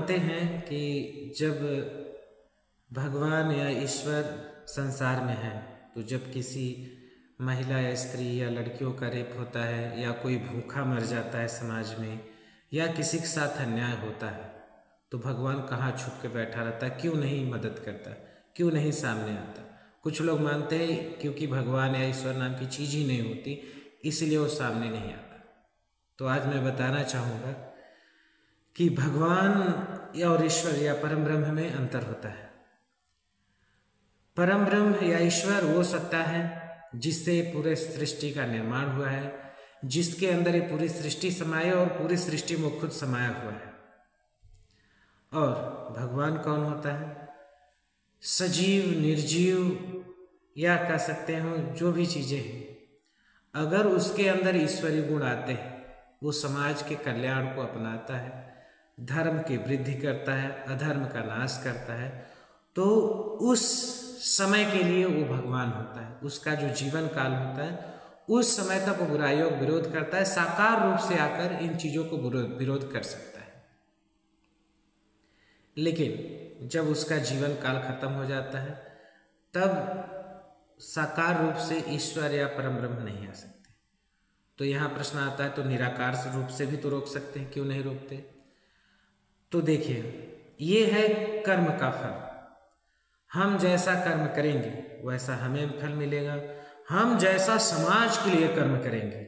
मानते हैं कि जब भगवान या ईश्वर संसार में है तो जब किसी महिला या स्त्री या लड़कियों का रेप होता है या कोई भूखा मर जाता है समाज में या किसी के साथ अन्याय होता है तो भगवान कहाँ छुप के बैठा रहता, क्यों नहीं मदद करता, क्यों नहीं सामने आता। कुछ लोग मानते हैं क्योंकि भगवान या ईश्वर नाम की चीज़ ही नहीं होती इसलिए वो सामने नहीं आता। तो आज मैं बताना चाहूँगा कि भगवान और ईश्वर या परम ब्रह्म में अंतर होता है। परम ब्रह्म या ईश्वर वो सत्ता है जिससे पूरे सृष्टि का निर्माण हुआ है, जिसके अंदर ये पूरी सृष्टि समाये और पूरी सृष्टि में खुद समाया हुआ है। और भगवान कौन होता है? सजीव, निर्जीव या कह सकते हो जो भी चीज़ें हैं, अगर उसके अंदर ईश्वरीय गुण आते हैं वो समाज के कल्याण को अपनाता है, धर्म की वृद्धि करता है, अधर्म का नाश करता है, तो उस समय के लिए वो भगवान होता है। उसका जो जीवन काल होता है उस समय तक वो बुराइयों का विरोध करता है, साकार रूप से आकर इन चीज़ों को विरोध कर सकता है। लेकिन जब उसका जीवन काल खत्म हो जाता है तब साकार रूप से ईश्वर या परम ब्रह्म नहीं आ सकते। तो यहाँ प्रश्न आता है तो निराकार रूप से भी तो रोक सकते हैं, क्यों नहीं रोकते? तो देखिए, ये है कर्म का फल। हम जैसा कर्म करेंगे वैसा हमें फल मिलेगा, हम जैसा समाज के लिए कर्म करेंगे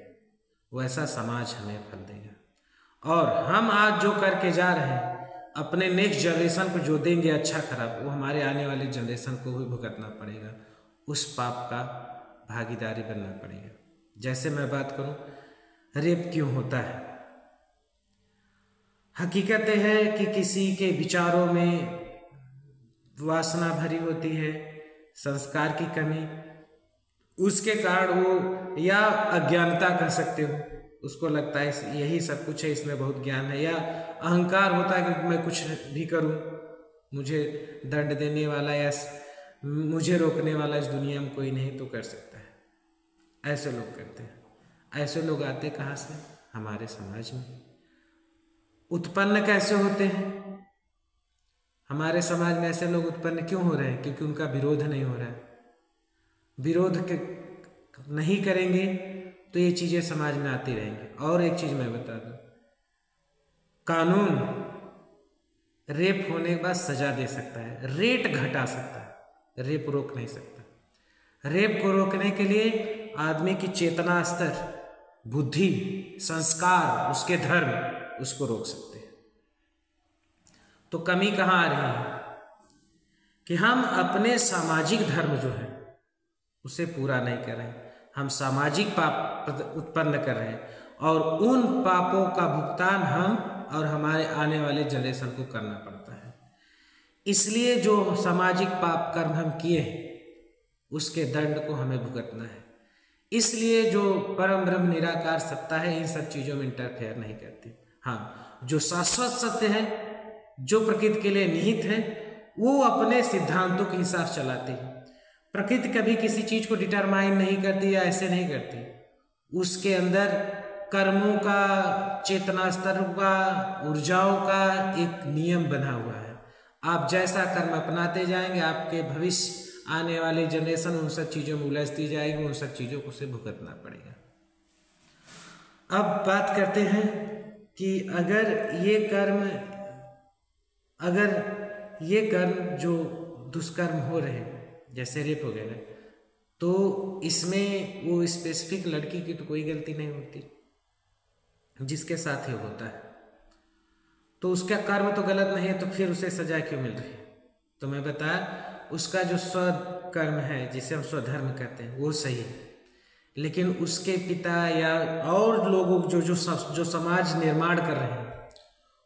वैसा समाज हमें फल देगा। और हम आज जो करके जा रहे हैं अपने नेक्स्ट जनरेशन को जो देंगे अच्छा खराब, वो हमारे आने वाले जनरेशन को भी भुगतना पड़ेगा, उस पाप का भागीदारी बनना पड़ेगा। जैसे मैं बात करूं, रेप क्यों होता है? हकीकत है कि किसी के विचारों में वासना भरी होती है, संस्कार की कमी, उसके कारण वो, या अज्ञानता कह सकते हो, उसको लगता है यही सब कुछ है, इसमें बहुत ज्ञान है, या अहंकार होता है कि मैं कुछ भी करूं, मुझे दंड देने वाला या मुझे रोकने वाला इस दुनिया में कोई नहीं, तो कर सकता है। ऐसे लोग करते हैं। ऐसे लोग आते कहाँ से? हमारे समाज में। उत्पन्न कैसे होते हैं? हमारे समाज में ऐसे लोग उत्पन्न क्यों हो रहे हैं? क्योंकि उनका विरोध नहीं हो रहा है। विरोध नहीं करेंगे तो ये चीज़ें समाज में आती रहेंगी। और एक चीज़ मैं बता दूं, कानून रेप होने के बाद सजा दे सकता है, रेट घटा सकता है, रेप रोक नहीं सकता। रेप को रोकने के लिए आदमी की चेतना स्तर, बुद्धि, संस्कार, उसके धर्म, उसको रोक सकते हैं। तो कमी कहाँ आ रही है कि हम अपने सामाजिक धर्म जो है उसे पूरा नहीं कर रहे हैं। हम सामाजिक पाप उत्पन्न कर रहे हैं और उन पापों का भुगतान हम और हमारे आने वाले जनरेशन को करना पड़ता है। इसलिए जो सामाजिक पाप कर्म हम किए हैं उसके दंड को हमें भुगतना है। इसलिए जो परम ब्रह्म निराकार सत्ता है इन सब चीज़ों में इंटरफेयर नहीं करती। हाँ, जो शाश्वत सत्य है, जो प्रकृति के लिए निहित है, वो अपने सिद्धांतों के हिसाब से चलाती है। प्रकृति कभी किसी चीज़ को डिटरमाइन नहीं करती या ऐसे नहीं करती। उसके अंदर कर्मों का, चेतना स्तर का, ऊर्जाओं का एक नियम बना हुआ है। आप जैसा कर्म अपनाते जाएंगे आपके भविष्य आने वाले जनरेशन उन सब चीज़ों में उलझती जाएगी, उन सब चीज़ों को से भुगतना पड़ेगा। अब बात करते हैं कि अगर ये कर्म जो दुष्कर्म हो रहे हैं जैसे रेप वगैरह, तो इसमें वो स्पेसिफिक लड़की की तो कोई गलती नहीं होती, जिसके साथ ये होता है तो उसका कर्म तो गलत नहीं है, तो फिर उसे सजा क्यों मिल रही है? तो मैं बताया, उसका जो स्वकर्म है जिसे हम स्वधर्म कहते हैं वो सही है, लेकिन उसके पिता या और लोगों जो समाज निर्माण कर रहे हैं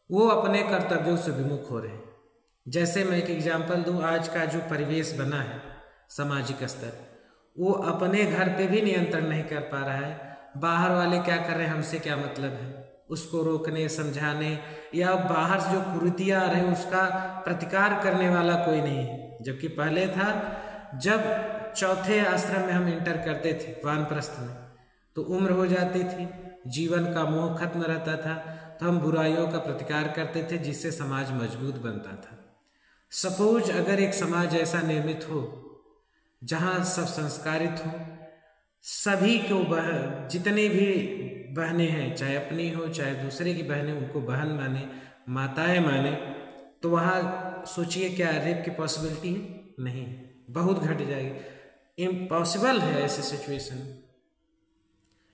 वो अपने कर्तव्यों से विमुख हो रहे हैं। जैसे मैं एक एग्जाम्पल दूं, आज का जो परिवेश बना है सामाजिक स्तर, वो अपने घर पे भी नियंत्रण नहीं कर पा रहा है। बाहर वाले क्या कर रहे हैं हमसे क्या मतलब है, उसको रोकने, समझाने या बाहर से जो कुरीतियाँ आ रही हैं उसका प्रतिकार करने वाला कोई नहीं है। जबकि पहले था, जब चौथे आश्रम में हम इंटर करते थे वानप्रस्थ में, तो उम्र हो जाती थी, जीवन का मोह खत्म रहता था, तो हम बुराइयों का प्रतिकार करते थे, जिससे समाज मजबूत बनता था। सपोज अगर एक समाज ऐसा निर्मित हो जहाँ सब संस्कारित हो, सभी को जितने भी बहनें हैं, चाहे अपनी हो चाहे दूसरे की बहनें, उनको बहन माने, माताएं माने, तो वहाँ सोचिए क्या रेप की पॉसिबिलिटी है? नहीं, बहुत घट जाएगी। इम्पॉसिबल है ऐसी सिचुएशन।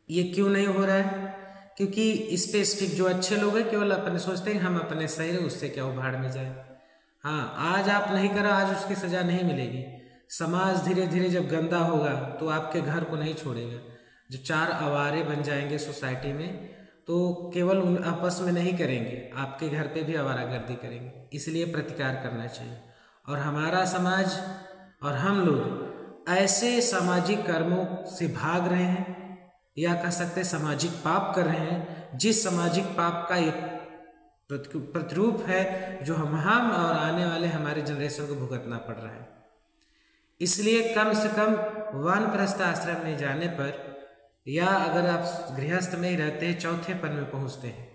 ये क्यों नहीं हो रहा है? क्योंकि स्पेसिफिक जो अच्छे लोग हैं केवल अपने सोचते हैं हम अपने सही है, उससे क्या उभाड़ में जाए। हाँ, आज आप नहीं करा, आज उसकी सजा नहीं मिलेगी। समाज धीरे धीरे जब गंदा होगा तो आपके घर को नहीं छोड़ेगा। जो चार आवारे बन जाएंगे सोसाइटी में, तो केवल उन आपस में नहीं करेंगे, आपके घर पे भी आवारागर्दी करेंगे। इसलिए प्रतिकार करना चाहिए। और हमारा समाज और हम लोग ऐसे सामाजिक कर्मों से भाग रहे हैं, या कह सकते हैं सामाजिक पाप कर रहे हैं, जिस सामाजिक पाप का एक प्रतिरूप है जो हम और आने वाले हमारे जनरेशन को भुगतना पड़ रहा है। इसलिए कम से कम वानप्रस्थ आश्रम में जाने पर, या अगर आप गृहस्थ में ही रहते हैं, चौथे पन में पहुंचते हैं,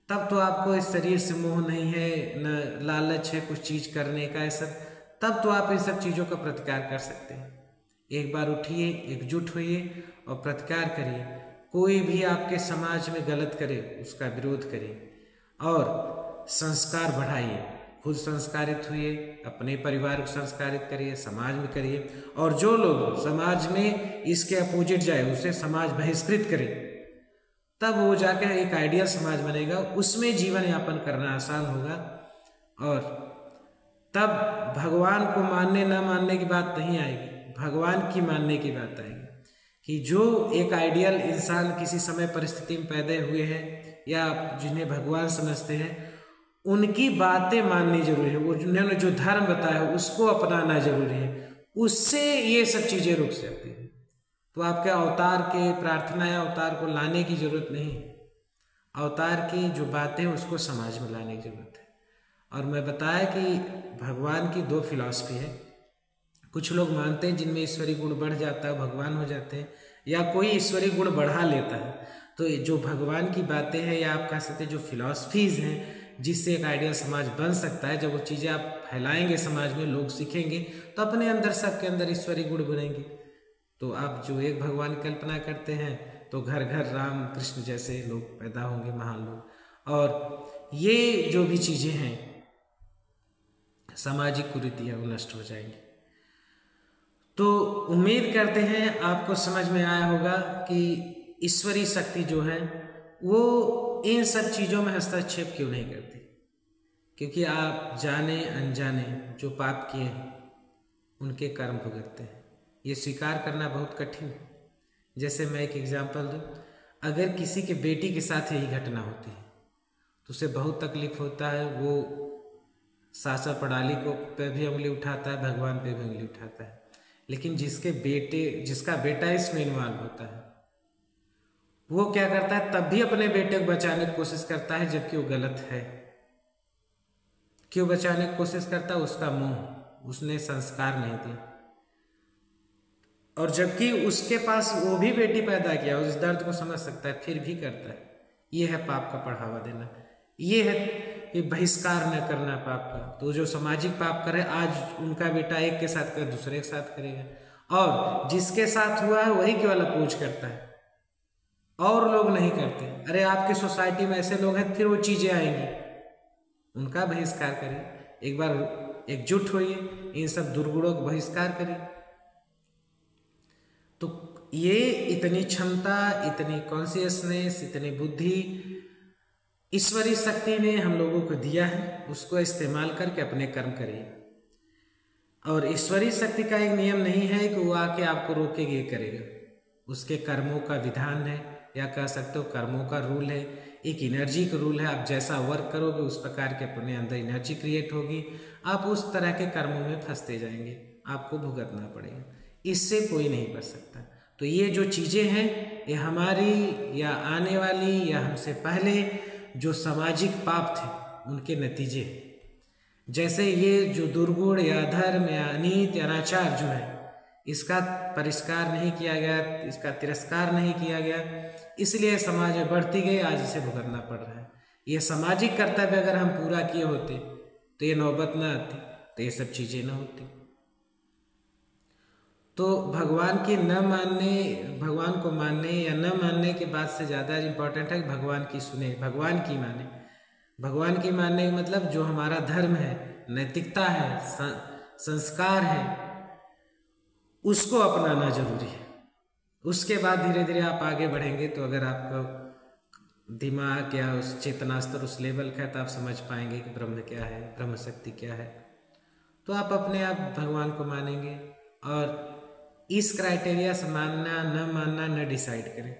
तब तो आपको इस शरीर से मोह नहीं है, न लालच है कुछ चीज करने का, ये सब, तब तो आप इन सब चीजों का प्रतिकार कर सकते हैं। एक बार उठिए, एकजुट होइए और प्रतिकार करिए। कोई भी आपके समाज में गलत करे उसका विरोध करिए और संस्कार बढ़ाइए। खुद संस्कारित हुइए, अपने परिवार को संस्कारित करिए, समाज में करिए। और जो लोग समाज में इसके अपोजिट जाए उसे समाज बहिष्कृत करे, तब वो जाकर एक आइडियल समाज बनेगा, उसमें जीवन यापन करना आसान होगा। और तब भगवान को मानने न मानने की बात नहीं आएगी, भगवान की मानने की बात आएगी। कि जो एक आइडियल इंसान किसी समय परिस्थिति में पैदा हुए हैं या जिन्हें भगवान समझते हैं, उनकी बातें माननी जरूरी है। वो जिन्होंने जो धर्म बताया उसको अपनाना जरूरी है, उससे ये सब चीजें रुक सकती हैं। तो आपके अवतार के प्रार्थना या अवतार को लाने की जरूरत नहीं, अवतार की जो बातें उसको समाज में लाने की जरूरत है। और मैं बताया कि भगवान की दो फिलॉसफी है। कुछ लोग मानते हैं जिनमें ईश्वरीय गुण बढ़ जाता है, भगवान हो जाते हैं, या कोई ईश्वरीय गुण बढ़ा लेता है। तो जो भगवान की बातें हैं, या आप कह सकते हैं जो फिलॉसफीज हैं, जिससे एक आइडियल समाज बन सकता है, जब वो चीज़ें आप फैलाएंगे समाज में, लोग सीखेंगे, तो अपने अंदर सबके अंदर ईश्वरीय गुण बनेंगे। तो आप जो एक भगवान की कल्पना करते हैं, तो घर घर राम कृष्ण जैसे लोग पैदा होंगे, महान लोग। और ये जो भी चीज़ें हैं सामाजिक कुरीतियाँ, वो नष्ट हो जाएंगी। तो उम्मीद करते हैं आपको समझ में आया होगा कि ईश्वरीय शक्ति जो है वो इन सब चीज़ों में हस्तक्षेप क्यों नहीं करती। क्योंकि आप जाने अनजाने जो पाप किए हैं उनके कर्म भुगतते हैं। ये स्वीकार करना बहुत कठिन है। जैसे मैं एक एग्जांपल दूँ, अगर किसी के बेटी के साथ यही घटना होती है तो उसे बहुत तकलीफ होता है। वो सासा पड़ाली को पे भी उंगली उठाता है, भगवान पे भी उंगली उठाता है। लेकिन जिसका बेटा इसमें इन्वॉल्व होता है, वो क्या करता है, तब भी अपने बेटे को बचाने की कोशिश करता है, जबकि वो गलत है। क्यों बचाने की कोशिश करता है? उसका मोह, उसने संस्कार नहीं दिए। और जबकि उसके पास वो भी बेटी पैदा किया, उस दर्द को समझ सकता है, फिर भी करता है। ये है पाप का बढ़ावा देना, ये है कि बहिष्कार न करना पाप का। तो जो सामाजिक पाप करे, आज उनका बेटा एक के साथ करे, दूसरे के साथ करेगा, और जिसके साथ हुआ है वही केवल अपोज करता है, और लोग नहीं करते। अरे आपकी सोसाइटी में ऐसे लोग हैं, फिर वो चीजें आएंगी, उनका बहिष्कार करिए। एक बार एकजुट होइए, इन सब दुर्गुणों का बहिष्कार करिए। तो ये इतनी क्षमता, इतनी कॉन्शियसनेस, इतनी बुद्धि ईश्वरीय शक्ति ने हम लोगों को दिया है, उसको इस्तेमाल करके अपने कर्म करिए। और ईश्वरीय शक्ति का एक नियम नहीं है कि वो आके आपको रोकेगी, ये करेगा। उसके कर्मों का विधान है, या कह सकते हो कर्मों का रूल है, एक एनर्जी का रूल है। आप जैसा वर्क करोगे उस प्रकार के अपने अंदर एनर्जी क्रिएट होगी, आप उस तरह के कर्मों में फंसते जाएंगे, आपको भुगतना पड़ेगा। इससे कोई नहीं बच सकता। तो ये जो चीज़ें हैं, ये हमारी या आने वाली या हमसे पहले जो सामाजिक पाप थे उनके नतीजे। जैसे ये जो दुर्गुण या धर्म या अनीति या अनाचार जो है, इसका परिष्कार नहीं किया गया, इसका तिरस्कार नहीं किया गया, इसलिए समाज में बढ़ती गई, आज इसे भुगतना पड़ रहा है। ये सामाजिक कर्तव्य अगर हम पूरा किए होते तो ये नौबत ना आती, तो ये सब चीज़ें ना होती। तो भगवान को मानने या न मानने के बाद से ज़्यादा इम्पोर्टेंट है कि भगवान की सुने, भगवान की माने। भगवान की मानने का मतलब जो हमारा धर्म है, नैतिकता है, संस्कार है, उसको अपनाना जरूरी है। उसके बाद धीरे धीरे आप आगे बढ़ेंगे। तो अगर आपका दिमाग या उस चेतना स्तर उस लेवल का है तो आप समझ पाएंगे कि ब्रह्म क्या है, ब्रह्म शक्ति क्या है। तो आप अपने आप भगवान को मानेंगे और इस क्राइटेरिया से मानना न मानना न डिसाइड करें।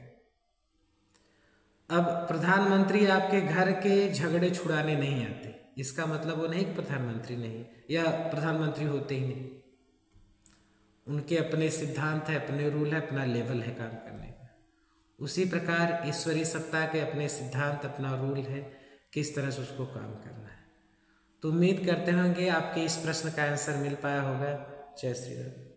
अब प्रधानमंत्री आपके घर के झगड़े छुड़ाने नहीं आते, इसका मतलब वो नहीं कि प्रधानमंत्री नहीं या प्रधानमंत्री होते ही नहीं। उनके अपने सिद्धांत है, अपने रूल है, अपना लेवल है काम करने का। उसी प्रकार ईश्वरीय सत्ता के अपने सिद्धांत, अपना रूल है, किस तरह से उसको काम करना है। तो उम्मीद करते होंगे आपके इस प्रश्न का आंसर मिल पाया होगा। जय श्री राम।